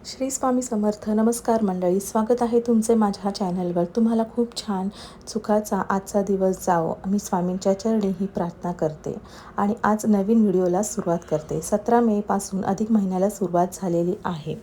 श्री स्वामी समर्थ. नमस्कार मंडळी, स्वागत आहे तुमचे माझ्या चॅनलवर. तुम्हाला खूप छान सुखाचा आजचा दिवस जावो मी स्वामींच्या चरणी ही प्रार्थना करते आणि आज नवीन व्हिडिओला सुरुवात करते. 17 मेपासून अधिक महिन्याला सुरुवात झालेली आहे.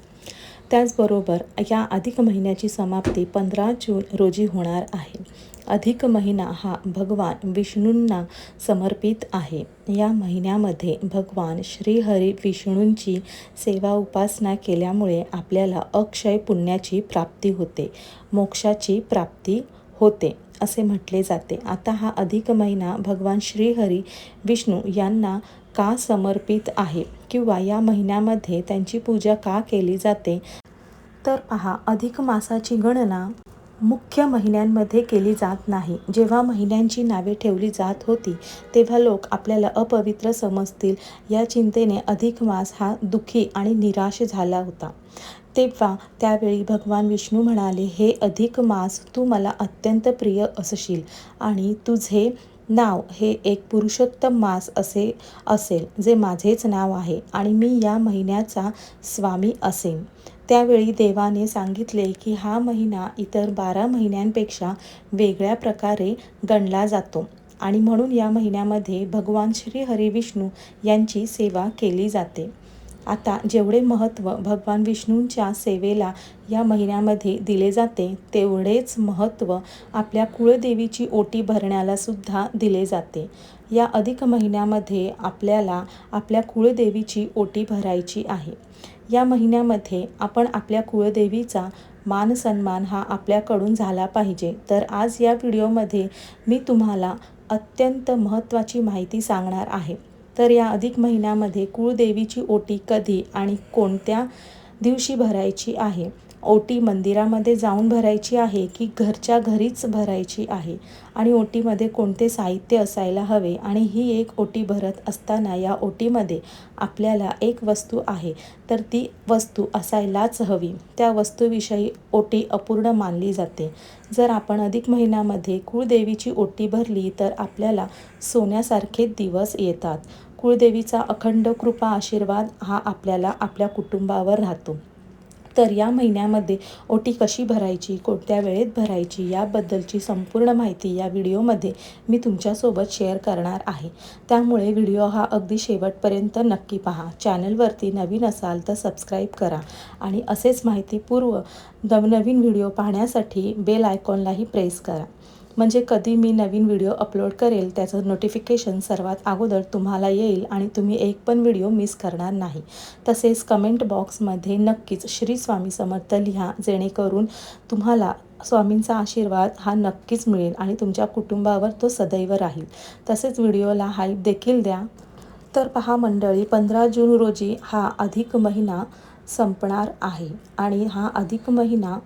त्याचबरोबर या अधिक महिन्याची समाप्ती 15 जून रोजी होणार आहे. अधिक महिना हा भगवान विष्णूंना समर्पित आहे. या महिन्यामध्ये भगवान श्रीहरी विष्णूंची सेवा उपासना केल्यामुळे आपल्याला अक्षय पुण्याची प्राप्ती होते, मोक्षाची प्राप्ती होते असे म्हटले जाते. आता हा अधिक महिना भगवान श्रीहरी विष्णू यांना का समर्पित आहे किंवा या महिन्यामध्ये त्यांची पूजा का केली जाते तर पहा, अधिक मासाची गणना मुख्य महिन्यांमध्ये केली जात नाही. जेव्हा महिन्यांची नावे ठेवली जात होती तेव्हा लोक आपल्याला अपवित्र समजतील या चिंतेने अधिक मास हा दुःखी आणि निराश झाला होता. तेव्हा त्यावेळी भगवान विष्णू म्हणाले, हे अधिक मास तू मला अत्यंत प्रिय असशील आणि तुझे नाव हे एक पुरुषोत्तम मास असे असेल जे माझेच नाव आहे आणि मी या महिन्याचा स्वामी असेन. त्यावेळी देवाने सांगितले की हा महिना इतर 12 महिन्यांपेक्षा वेगळ्या प्रकारे गणला जातो आणि म्हणून या महिन्यामध्ये भगवान श्री हरी विष्णू यांची सेवा केली जाते. आता जेवढे महत्त्व भगवान विष्णूंच्या सेवेला या महिन्यामध्ये दिले जाते तेवढेच महत्त्व आपल्या कुळदेवीची ओटी भरण्याला सुद्धा दिले जाते. या अधिक महिन्यामध्ये आपल्याला आपल्या कुळदेवीची ओटी भरायची आहे. या महिन्यामध्ये आपण आपल्या कुळदेवीचा मान सन्मान हा आपल्याकडून झाला पाहिजे. तर आज या व्हिडिओमध्ये मी तुम्हाला अत्यंत महत्त्वाची माहिती सांगणार आहे. तर या अधिक महिन्यामध्ये कुळदेवीची ओटी कधी आणि कोणत्या दिवशी भरायची आहे, ओटी मंदिरामध्ये जाऊन भरायची आहे की घरच्या घरीच भरायची आहे आणि ओटीमध्ये कोणते साहित्य असायला हवे आणि ही एक ओटी भरत असताना या ओटीमध्ये आपल्याला एक वस्तू आहे तर ती वस्तू असायलाच हवी. त्या वस्तूविषयी ओटी अपूर्ण मानली जाते. जर आपण अधिक महिन्यामध्ये कुळदेवीची ओटी भरली तर आपल्याला सोन्यासारखे दिवस येतात. कुळदेवीचा अखंड कृपा आशीर्वाद हा आपल्याला आपल्या कुटुंबावर राहतो. तर या महिन्यामध्ये ओटी कशी भरायची, कोणत्या वेळेत भरायची याबद्दलची संपूर्ण माहिती या व्हिडिओमध्ये मी तुमच्यासोबत शेअर करणार आहे. त्यामुळे व्हिडिओ हा अगदी शेवटपर्यंत नक्की पहा. चॅनलवरती नवीन असाल तर सबस्क्राईब करा आणि असेच माहितीपूर्व नवनवीन व्हिडिओ पाहण्यासाठी बेल आयकॉनलाही प्रेस करा, म्हणजे कधी मी नवीन व्हिडिओ अपलोड करेल त्याचं नोटिफिकेशन सर्वात अगोदर तुम्हाला येईल आणि तुम्ही एक पण व्हिडिओ मिस करणार नाही. तसेच कमेंट बॉक्समध्ये नक्कीच श्री स्वामी समर्थ लिहा, जेणेकरून तुम्हाला स्वामींचा आशीर्वाद हा नक्कीच मिळेल आणि तुमच्या कुटुंबावर तो सदैव राहील. तसेच व्हिडिओला हाईप देखील द्या. तर पहा मंडळी, 15 जून रोजी हा अधिक महिना संपणार आहे आणि हा अधिक महिना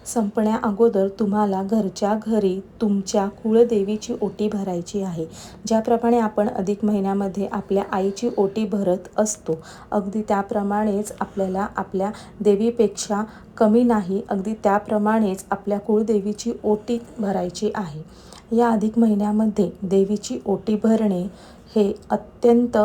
संपण्या अगोदर तुम्हाला घरच्या घरी तुमच्या कुळदेवीची ओटी भरायची आहे. ज्याप्रमाणे आपण अधिक महिन्यामध्ये आपल्या आईची ओटी भरत असतो, अगदी त्याप्रमाणेच आपल्याला आपल्या देवीपेक्षा कमी नाही, अगदी त्याप्रमाणेच आपल्या कुळदेवीची ओटी भरायची आहे. या अधिक महिन्यामध्ये देवीची ओटी भरणे हे अत्यंत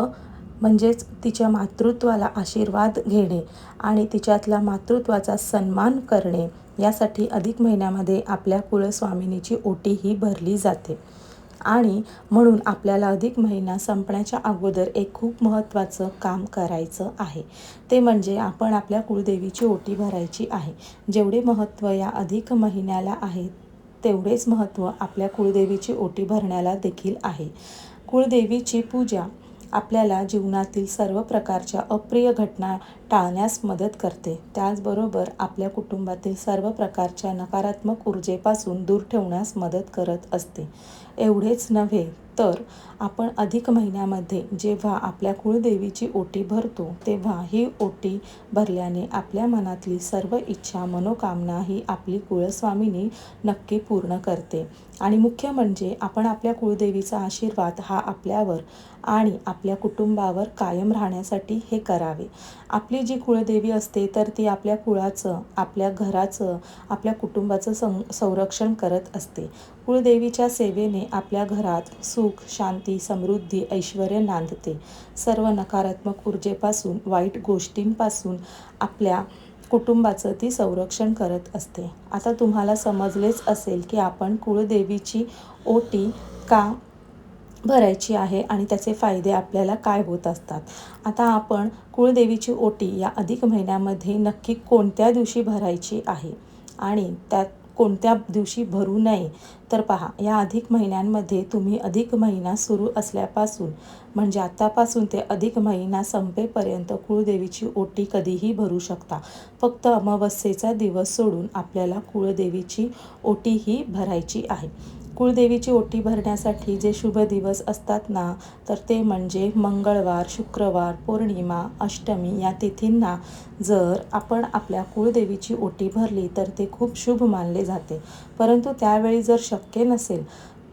म्हणजेच तिच्या मातृत्वाला आशीर्वाद घेणे आणि तिच्यातला मातृत्वाचा सन्मान करणे यासाठी अधिक महिन्यामध्ये आपल्या कुलस्वामिनीची ओटी ही भरली जाते. आणि म्हणून आपल्याला अधिक महिना संपण्याच्या अगोदर एक खूप महत्त्वाचं काम करायचं आहे. ते म्हणजे आपण आपल्या कुळदेवीची ओटी भरायची आहे. जेवढे महत्त्व या अधिक महिन्याला आहे तेवढेच महत्त्व आपल्या कुळदेवीची ओटी भरण्याला देखील आहे. कुळदेवीची पूजा आपल्याला जीवनातील सर्व प्रकारच्या अप्रिय घटना टाळण्यास मदत करते. त्याचबरोबर आपल्या कुटुंबातील सर्व प्रकारच्या नकारात्मक ऊर्जेपासून दूर ठेवण्यास मदत करत असते. एवढेच नव्हे तर आपण अधिक महिन्यामध्ये जेव्हा आपल्या कुळदेवीची ओटी भरतो तेव्हा ही ओटी भरल्याने आपल्या मनातली सर्व इच्छा मनोकामना ही आपली कुळस्वामिनी नक्की पूर्ण करते. आणि मुख्य म्हणजे आपण आपल्या कुळदेवीचा आशीर्वाद हा आपल्यावर आणि आपल्या कुटुंबावर कायम राहण्यासाठी हे करावे. आपली जी कुळदेवी असते तर ती आपल्या कुळाचं, आपल्या घराचं, आपल्या कुटुंबाचं संरक्षण करत असते. कुळदेवीच्या सेवेने आपल्या घरात सुख, शांती, समृद्धी, ऐश्वर्य नांदते. सर्व नकारात्मक ऊर्जेपासून, वाईट गोष्टींपासून आपल्या कुटुंबाचं ती संरक्षण करत असते. आता तुम्हाला समजलेच असेल की आपण कुळदेवीची ओटी का भरायची आहे आणि त्याचे फायदे आपल्याला काय होत असतात. आता आपण कुळदेवीची ओटी या अधिक महिन्यामध्ये नक्की कोणत्या दिवशी भरायची आहे आणि त्यात कोणत्या दिवशी भरू नये, तर पहा, या अधिक महिन्यांमध्ये तुम्ही अधिक महिना सुरू असल्यापासून म्हणजे आतापासून ते अधिक महिना संपेपर्यंत कुळदेवीची ओटी कधीही भरू शकता. फक्त अमावस्येचा दिवस सोडून आपल्याला कुळदेवीची ओटी ही भरायची आहे. कुळदेवीची ओटी भरण्यासाठी जे शुभ दिवस असतात ना, तर ते म्हणजे मंगळवार, शुक्रवार, पौर्णिमा, अष्टमी या तिथींना जर आपण आपल्या कुळदेवीची ओटी भरली तर ते खूप शुभ मानले जाते. परंतु त्यावेळी जर शक्य नसेल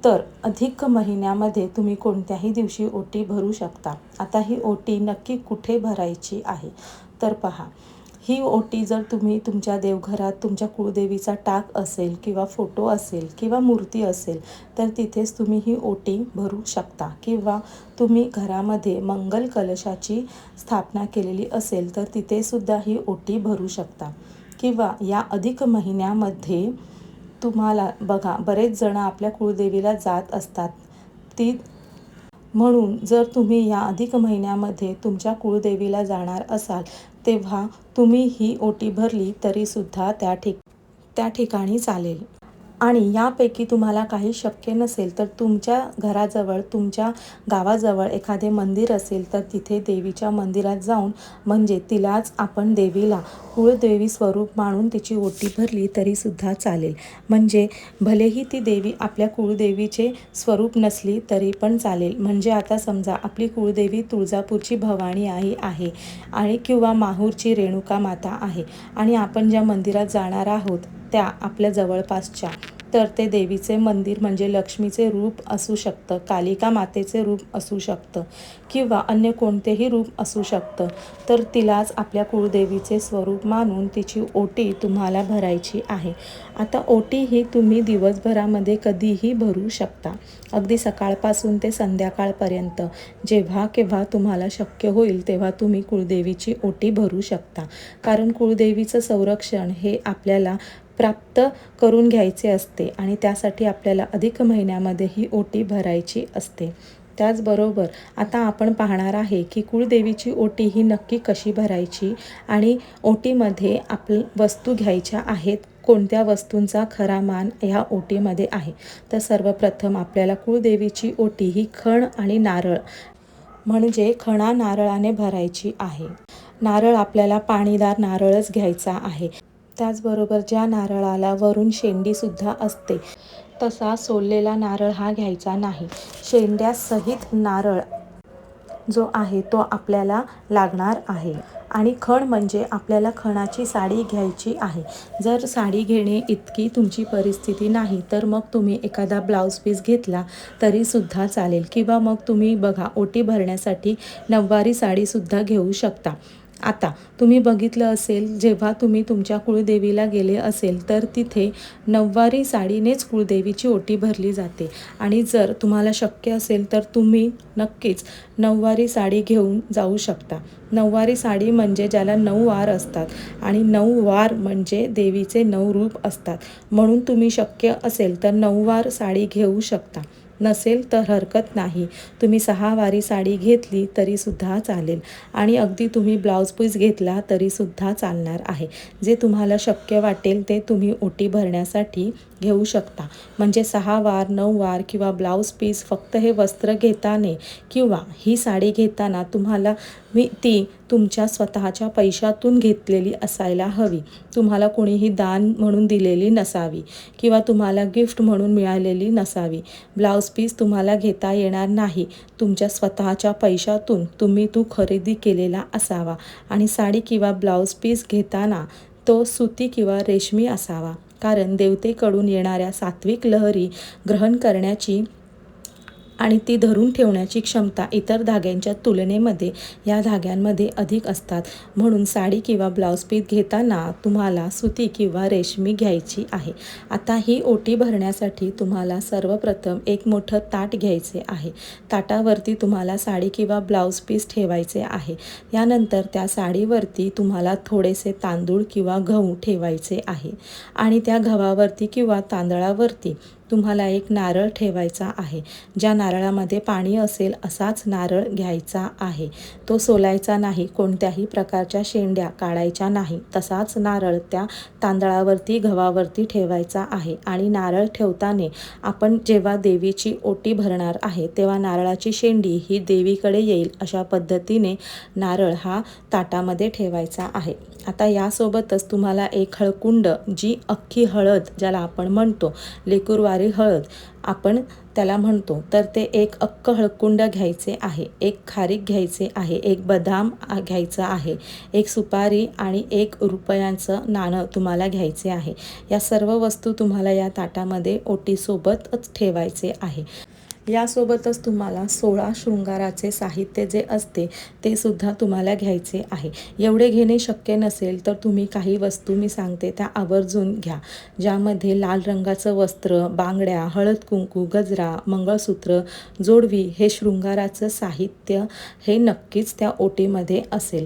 तर अधिक महिन्यामध्ये तुम्ही कोणत्याही दिवशी ओटी भरू शकता. आता ही ओटी नक्की कुठे भरायची आहे, तर पहा, ही ओटी जर तुम्ही तुमच्या देवघरात तुमच्या कुळदेवीचा टाक असेल किंवा फोटो असेल किंवा मूर्ती असेल तर तिथेच तुम्ही ही ओटी भरू शकता. किंवा तुम्ही घरामध्ये मंगल कलशाची स्थापना केलेली असेल तर तिथेसुद्धा ही ओटी भरू शकता. किंवा या अधिक महिन्यामध्ये तुम्हाला बघा, बरेच जण आपल्या कुळदेवीला जात असतात. म्हणून जर तुम्ही या अधिक महिन्यामध्ये तुमच्या कुळदेवीला जाणार असाल तेव्हा तुम्ही ही ओटी भरली तरीसुद्धा त्या ठिकाणी चालेल. आणि यापैकी तुम्हाला काही शक्य नसेल तर तुमच्या घराजवळ, तुमच्या गावाजवळ एखादे मंदिर असेल तर तिथे देवीच्या मंदिरात जाऊन म्हणजे तिलाच आपण देवीला कुळदेवी स्वरूप मानून तिची ओटी भरली तरीसुद्धा चालेल. म्हणजे भलेही ती देवी आपल्या कुळदेवीचे स्वरूप नसली तरी पण चालेल. म्हणजे आता समजा आपली कुळदेवी तुळजापूरची भवानी आई आहे आणि किंवा माहूरची रेणुका माता आहे आणि आपण ज्या मंदिरात जाणार आहोत त्या आपल्या जवळपासच्या, तर ते देवीचे मंदिर म्हणजे लक्ष्मीचे रूप असू शकतं, कालिका मातेचे रूप असू शकतं किंवा अन्य कोणतेही रूप असू शकतं. तर तिलाच आपल्या कुळदेवीचे स्वरूप मानून तिची ओटी तुम्हाला भरायची आहे. आता ओटी ही तुम्ही दिवसभरामध्ये कधीही भरू शकता. अगदी सकाळपासून ते संध्याकाळपर्यंत जेव्हा केव्हा तुम्हाला शक्य होईल तेव्हा तुम्ही कुळदेवीची ओटी भरू शकता. कारण कुळदेवीचं संरक्षण हे आपल्याला प्राप्त करून घ्यायचे असते आणि त्यासाठी आपल्याला अधिक महिन्यामध्ये ही ओटी भरायची असते. त्याचबरोबर आता आपण पाहणार आहे की कुळदेवीची ओटी ही नक्की कशी भरायची आणि ओटीमध्ये वस्तू घ्यायच्या आहेत. कोणत्या वस्तूंचा खरा मान ह्या ओटीमध्ये आहे, तर सर्वप्रथम आपल्याला कुळदेवीची ओटी ही खण आणि नारळ म्हणजे खणा नारळाने भरायची आहे. नारळ आपल्याला पाणीदार नारळच घ्यायचा आहे. त्याचबरोबर ज्या नारळाला वरून शेंडीसुद्धा असते तसा सोललेला नारळ हा घ्यायचा नाही. शेंड्यासहित नारळ जो आहे तो आपल्याला लागणार आहे. आणि खण म्हणजे आपल्याला खणाची साडी घ्यायची आहे. जर साडी घेणे इतकी तुमची परिस्थिती नाही तर मग तुम्ही एखादा ब्लाऊज पीस घेतला तरीसुद्धा चालेल. किंवा मग तुम्ही बघा, ओटी भरण्यासाठी नऊवारी साडीसुद्धा घेऊ शकता. आता तुम्ही बघितलं असेल, जेव्हा तुम्ही तुमच्या कुळदेवीला गेले असेल तर तिथे नऊवारी साडीनेच कुळदेवीची ओटी भरली जाते. आणि जर तुम्हाला शक्य असेल तर तुम्ही नक्कीच नऊवारी साडी घेऊन जाऊ शकता. नऊवारी साडी म्हणजे ज्याला 9 वार असतात आणि 9 वार म्हणजे देवीचे 9 रूप असतात. म्हणून तुम्ही शक्य असेल तर 9 वार साडी घेऊ शकता. नसेल तर हरकत नाही, तुम्ही 6 वारी साडी घेतली तरीसुद्धा चालेल आणि अगदी तुम्ही ब्लाऊज पीस घेतला तरीसुद्धा चालणार आहे. जे तुम्हाला शक्य वाटेल ते तुम्ही ओटी भरण्यासाठी घेऊ शकता. म्हणजे 6 वार, 9 वार किंवा ब्लाऊज पीस, फक्त हे वस्त्र घेताना किंवा ही साडी घेताना तुम्हाला ती तुमच्या स्वतःच्या पैशातून घेतलेली असायला हवी. तुम्हाला कोणीही दान म्हणून दिलेली नसावी किंवा तुम्हाला गिफ्ट म्हणून मिळालेली नसावी. ब्लाऊज पीस तुम्हाला घेता येणार नाही. तुमच्या स्वतःच्या पैशातून तुम्ही तो खरेदी केलेला असावा आणि साडी किंवा ब्लाऊज पीस घेताना तो सुती किंवा रेशमी असावा. कारण देवतेकडून येणाऱ्या सात्विक लहरी ग्रहण करण्याची आणि ती धरून ठेवण्याची क्षमता इतर धाग्यांच्या तुलनेमध्ये या धाग्यांमध्ये अधिक असतात. म्हणून साडी किंवा ब्लाऊज पीस घेताना तुम्हाला सुती किंवा रेशमी घ्यायची आहे. आता ही ओटी भरण्यासाठी तुम्हाला सर्वप्रथम एक मोठं ताट घ्यायचे आहे. ताटावरती तुम्हाला साडी किंवा ब्लाऊज पीस ठेवायचे आहे. यानंतर त्या साडीवरती तुम्हाला थोडेसे तांदूळ किंवा गहू ठेवायचे आहे आणि त्या गव्हावरती किंवा तांदळावरती तुम्हाला एक नारळ ठेवायचा आहे. ज्या नारळामध्ये पाणी असेल असाच नारळ घ्यायचा आहे. तो सोलायचा नाही, कोणत्याही प्रकारच्या शेंड्या काढायच्या नाही. तसाच नारळ त्या तांदळावरती गव्हावरती ठेवायचा आहे आणि नारळ ठेवताना आपण जेव्हा देवीची ओटी भरणार आहे तेव्हा नारळाची शेंडी ही देवीकडे येईल अशा पद्धतीने नारळ हा ताटामध्ये ठेवायचा आहे. आता यासोबतच तुम्हाला एक हळकुंड, जी अख्खी हळद ज्याला आपण म्हणतो, लेकुरवारी हळद आपण त्याला म्हणतो, तर ते एक अख्ख हळकुंड घ्यायचे आहे. एक खारीक घ्यायचे आहे, एक बदाम घ्यायचा आहे, एक सुपारी आणि ₹1 नाणं तुम्हाला घ्यायचे आहे. या सर्व वस्तू तुम्हाला या ताटामध्ये ओटीसोबतच ठेवायचे आहे. यासोबतच तुम्हाला 16 शृंगाराचे साहित्य जे असते ते सुद्धा तुम्हाला घ्यायचे आहे. एवढे घेणे शक्य नसेल तर तुम्ही काही वस्तू मी सांगते त्या आवर्जून घ्या, ज्यामध्ये लाल रंगाचं वस्त्र, बांगड्या, हळद कुंकू, गजरा, मंगळसूत्र, जोडवी हे शृंगाराचं साहित्य हे नक्कीच त्या ओटीमध्ये असेल.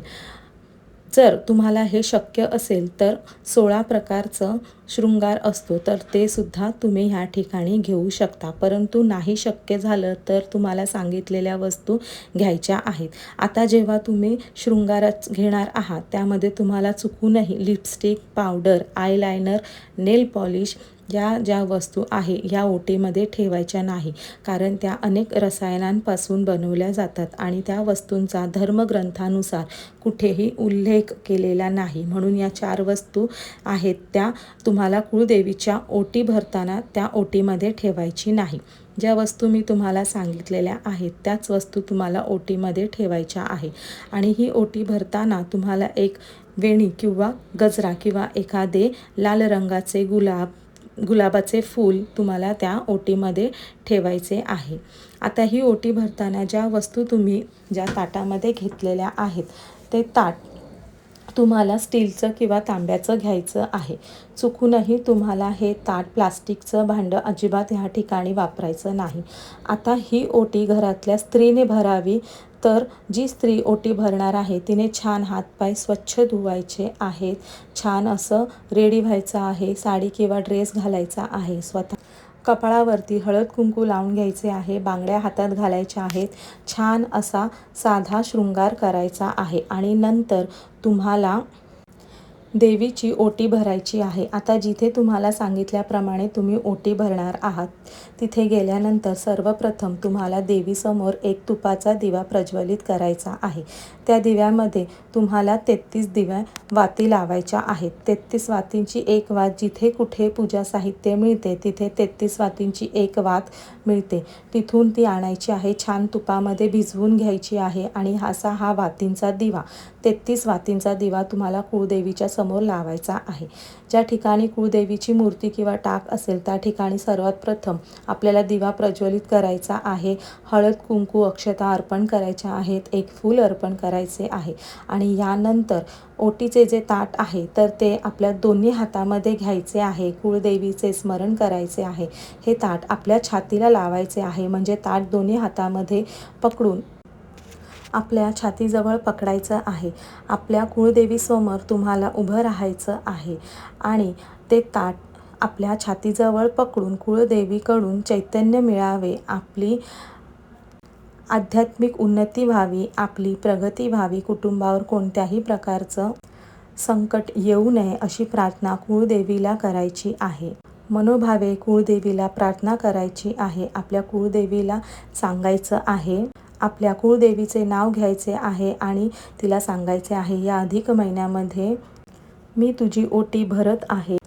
जर तुम्हाला हे शक्य असेल तर 16 प्रकारचं शृंगार असतो तर ते सुद्धा तुम्ही ह्या ठिकाणी घेऊ शकता. परंतु नाही शक्य झालं तर तुम्हाला सांगितलेल्या वस्तू घ्यायच्या आहेत. आता जेव्हा तुम्ही शृंगारच घेणार आहात त्यामध्ये तुम्हाला चुकूनही लिपस्टिक, पावडर, आयलायनर, नेल पॉलिश या ज्या वस्तू आहे या ओटीमध्ये ठेवायच्या नाही, कारण त्या अनेक रसायनांपासून बनवल्या जातात आणि त्या वस्तूंचा धर्मग्रंथानुसार कुठेही उल्लेख केलेला नाही. म्हणून या 4 वस्तू आहेत त्या तुम्हाला कुळदेवीच्या ओटी भरताना त्या ओटीमध्ये ठेवायची नाही. ज्या वस्तू मी तुम्हाला सांगितलेल्या आहेत त्याच वस्तू तुम्हाला ओटीमध्ये ठेवायच्या आहे. आणि ही ओटी भरताना तुम्हाला एक वेणी किंवा गजरा किंवा एखादे लाल रंगाचे गुलाबाचे फूल तुम्हाला त्या ओटीमध्ये ठेवायचे आहे. आता ही ओटी भरताना ज्या वस्तू तुम्ही ज्या ताटामध्ये घेतलेल्या आहेत ते ताट तुम्हाला स्टीलचं किंवा तांब्याचं घ्यायचं आहे. चुकूनही तुम्हाला हे ताट प्लास्टिकचं भांडं अजिबात ह्या ठिकाणी वापरायचं नाही. आता ही ओटी घरातल्या स्त्रीने भरावी, तर जी स्त्री ओटी भरणार आहे तिने छान हातपाय स्वच्छ धुवायचे आहेत. छान असं रेडी व्हायचं आहे, साडी किंवा ड्रेस घालायचा आहे. स्वतः कपाळावरती हळद कुंकू लावून घ्यायचे आहे, बांगड्या हातात घालायच्या आहेत. छान असा साधा शृंगार करायचा आहे आणि नंतर तुम्हाला देवीची ओटी भरायची आहे. आता जिथे तुम्हाला सांगितल्याप्रमाणे तुम्ही ओटी भरणार आहात तिथे गेल्यानंतर सर्वप्रथम तुम्हाला देवीसमोर एक तुपाचा दिवा प्रज्वलित करायचा आहे. त्या दिव्यामध्ये तुम्हाला 33 दिव्या वाती लावायच्या आहेत. 33 वातींची एक वात जिथे कुठे पूजा साहित्य मिळते तिथे 33 वातींची एक वात मिळते, तिथून ती आणायची आहे. छान तुपामध्ये भिजवून घ्यायची आहे आणि हा वातींचा दिवा, 33 वातींचा दिवा तुम्हाला कुळदेवीच्या समोर लावायचा आहे. ज्या ठिकाणी कुळदेवीची मूर्ती किंवा टाक असेल त्या ठिकाणी सर्वात प्रथम आपल्याला दिवा प्रज्वलित करायचा आहे. हळद कुंकू अक्षता अर्पण करायच्या आहेत, एक फूल अर्पण करायचे आहे आणि यानंतर ओटीचे जे ताट आहे तर ते आपल्या दोन्ही हातामध्ये घ्यायचे आहे. कुळदेवीचे स्मरण करायचे आहे. हे ताट आपल्या छातीला लावायचे आहे, म्हणजे ताट दोन्ही हातामध्ये पकडून आपल्या छातीजवळ पकडायचं आहे. आपल्या कुळदेवीसमोर तुम्हाला उभं राहायचं आहे आणि ते ताट आपल्या छातीजवळ पकडून कुळदेवीकडून चैतन्य मिळावे, आपली आध्यात्मिक उन्नती व्हावी, आपली प्रगती व्हावी, कुटुंबावर कोणत्याही प्रकारचं संकट येऊ नये अशी प्रार्थना कुळदेवीला करायची आहे. मनोभावे कुळदेवीला प्रार्थना करायची आहे. आपल्या कुळदेवीला सांगायचं आहे, आपल्या कुळदेवीचे नाव घ्यायचे आहे आणि तिला सांगायचे आहे, या अधिक महिन्यामध्ये मी तुझी ओटी भरत आहे.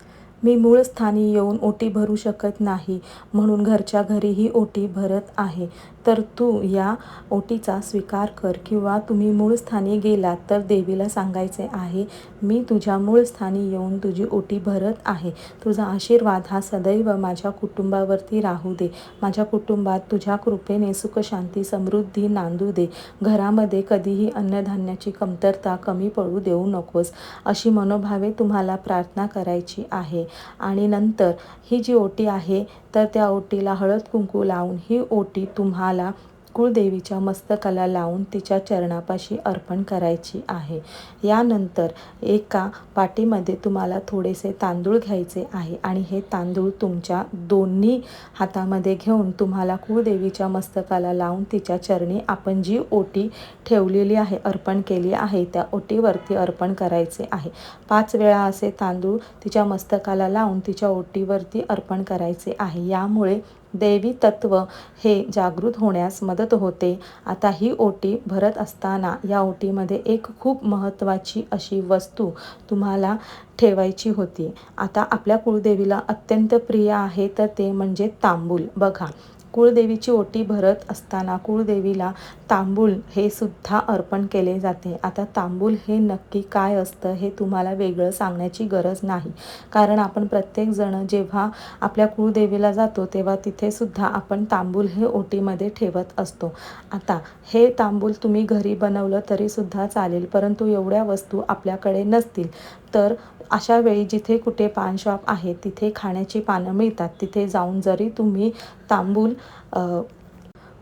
मी मूळ स्थानी येऊन ओटी भरू शकत नाही, म्हणून घरच्या घरी ही ओटी भरत आहे. तर तू या ओटीचा स्वीकार कर, किंवा तुम्ही मूळ स्थानी गेलात तर देवीला सांगायचे आहे, मी तुझ्या मूळ स्थानी येऊन तुझी ओटी भरत आहे. तुझा आशीर्वाद हा सदैव माझ्या कुटुंबावरती राहू दे. माझ्या कुटुंबात तुझ्या कृपेने सुख शांती समृद्धी नांदू दे. घरामध्ये कधीही अन्नधान्याची कमतरता कमी पडू देऊ नकोस, अशी मनोभावे तुम्हाला प्रार्थना करायची आहे. आणि नंतर ही जी ओटी आहे तर त्या ओटीला हळद कुंकू लावून ही ओटी तुम्हाला कुळदेवीच्या मस्तकाला लावून तिच्या चरणापाशी अर्पण करायची आहे. यानंतर एका पाटीमध्ये तुम्हाला थोडेसे तांदूळ घ्यायचे आहे आणि हे तांदूळ तुमच्या दोन्ही हातामध्ये घेऊन तुम्हाला कुळदेवीच्या मस्तकाला लावून तिच्या चरणी आपण जी ओटी ठेवलेली आहे, अर्पण केली आहे, त्या ओटीवरती अर्पण करायचे आहे. 5 वेळा असे तांदूळ तिच्या मस्तकाला लावून तिच्या ओटीवरती अर्पण करायचे आहे. यामुळे दैवी तत्व हे जागृत होण्यास मदत होते. आता ही ओटी भरत असताना या ओटीमध्ये एक खूप महत्त्वाची अशी वस्तू तुम्हाला ठेवायची होती. आता आपल्या कुळदेवीला अत्यंत प्रिय आहे तर ते म्हणजे तांबूल. बघा, कुळदेवीची ओटी भरत असताना कुळदेवीला तांबूल हे सुद्धा अर्पण केले जाते. आता तांबूल हे नक्की काय असतं हे तुम्हाला वेगळं सांगण्याची गरज नाही, कारण आपण प्रत्येकजण जेव्हा आपल्या कुळदेवीला जातो तेव्हा तिथे सुद्धा आपण तांबूल हे ओटीमध्ये ठेवत असतो. आता हे तांबूल तुम्ही घरी बनवलं तरी सुद्धा चालेल, परंतु एवढ्या वस्तू आपल्याकडे नसतील तर अशा वेळी जिथे कुठे पान शॉप आहे तिथे खाण्याची पानं मिळतात, तिथे जाऊन जरी तुम्ही तांबूल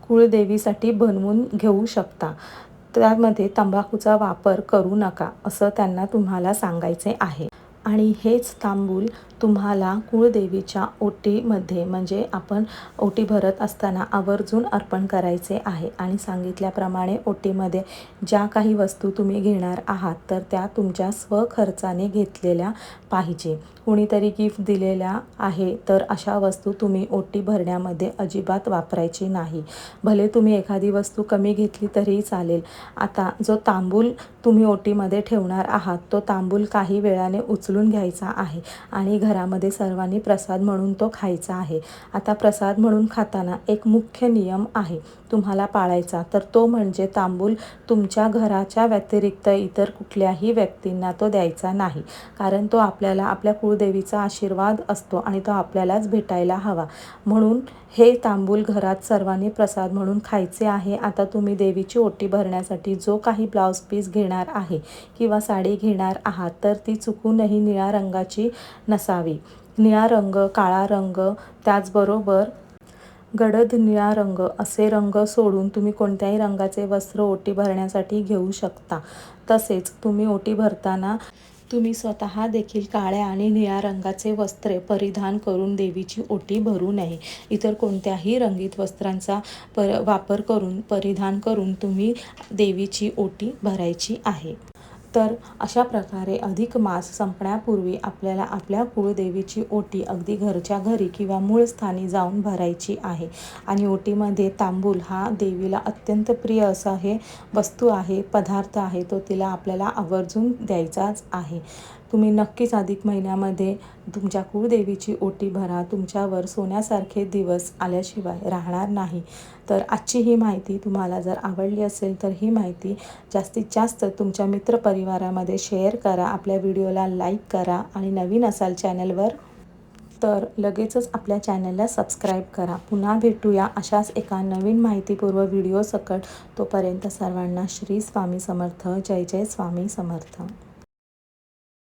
कुळदेवीसाठी बनवून घेऊ शकता. त्यामध्ये तंबाखूचा वापर करू नका, असं त्यांना तुम्हाला सांगायचे आहे. आणि हेच तांबूल तुम्हाला कुळदेवीच्या ओटीमध्ये, म्हणजे आपण ओटी भरत असताना आवर्जून अर्पण करायचे आहे. आणि सांगितल्याप्रमाणे ओटीमध्ये ज्या काही वस्तू तुम्ही घेणार आहात तर त्या तुमच्या स्वखर्चाने घेतलेल्या पाहिजे. कुणीतरी गिफ्ट दिलेल्या आहे तर अशा वस्तू तुम्ही ओटी भरण्यामध्ये अजिबात वापरायची नाही. भले तुम्ही एखादी वस्तू कमी घेतली तरीही चालेल. आता जो तांबूल तुम्ही ओटीमध्ये ठेवणार आहात तो तांबूल काही वेळाने उचलून घ्यायचा आहे आणि घरामध्ये सर्वांनी प्रसाद म्हणून तो खायचा आहे. आता प्रसाद म्हणून खाताना एक मुख्य नियम आहे तुम्हाला पाळायचा, तर तो म्हणजे तांबूल तुमच्या घराच्या व्यतिरिक्त इतर कुठल्याही व्यक्तींना तो द्यायचा नाही, कारण तो आपल्याला आपल्या कुळदेवीचा आशीर्वाद असतो आणि तो आपल्यालाच भेटायला हवा. म्हणून हे तांबूल घरात सर्वांनी प्रसाद म्हणून खायचे आहे. आता तुम्ही देवीची ओटी भरण्यासाठी जो काही ब्लाऊज पीस घेणार आहे किंवा साडी घेणार आहात तर ती चुकूनही निळ्या रंगाची नसावी. निळा रंग, काळा रंग, त्याचबरोबर गडद निळा रंग असे रंग सोडून तुम्ही कोणत्याही रंगाचे वस्त्र ओटी भरण्यासाठी घेऊ शकता. तसेच तुम्ही ओटी भरताना तुम्ही स्वतः देखील काळ्या आणि निळ्या रंगाचे वस्त्रे परिधान करून देवीची ओटी भरू नये. इतर कोणत्याही रंगीत वस्त्रांचा वापर करून परिधान करून तुम्ही देवीची ओटी भरायची आहे. तर अशा प्रकारे अधिक मास संपण्यापूर्वी आपल्याला आपल्या कुळदेवीची ओटी अगदी घरच्या घरी किंवा मूळ स्थानी जाऊन भरायची आहे. आणि ओटीमध्ये तांबूल हा देवीला अत्यंत प्रिय असा हे वस्तू आहे, पदार्थ आहे, तो तिला आपल्याला आवर्जून द्यायचाच आहे. तुम्ही नक्कीच अधिक महिन्यामध्ये तुमच्या कुळदेवीची ओटी भरा. तुमच्यावर सोन्यासारखे दिवस आल्याशिवाय राहणार नाही. तर आजची ही माहिती तुम्हाला जर आवडली असेल तर ही माहिती जास्तीत जास्त तुमच्या मित्रपरिवारामध्ये शेअर करा. आपल्या व्हिडिओला लाईक करा आणि नवीन असाल चॅनलवर तर लगेचच आपल्या चॅनलला सबस्क्राईब करा. पुन्हा भेटूया अशाच एका नवीन माहितीपूर्व व्हिडिओ सकट. तोपर्यंत सर्वांना श्री स्वामी समर्थ. जय जय स्वामी समर्थ.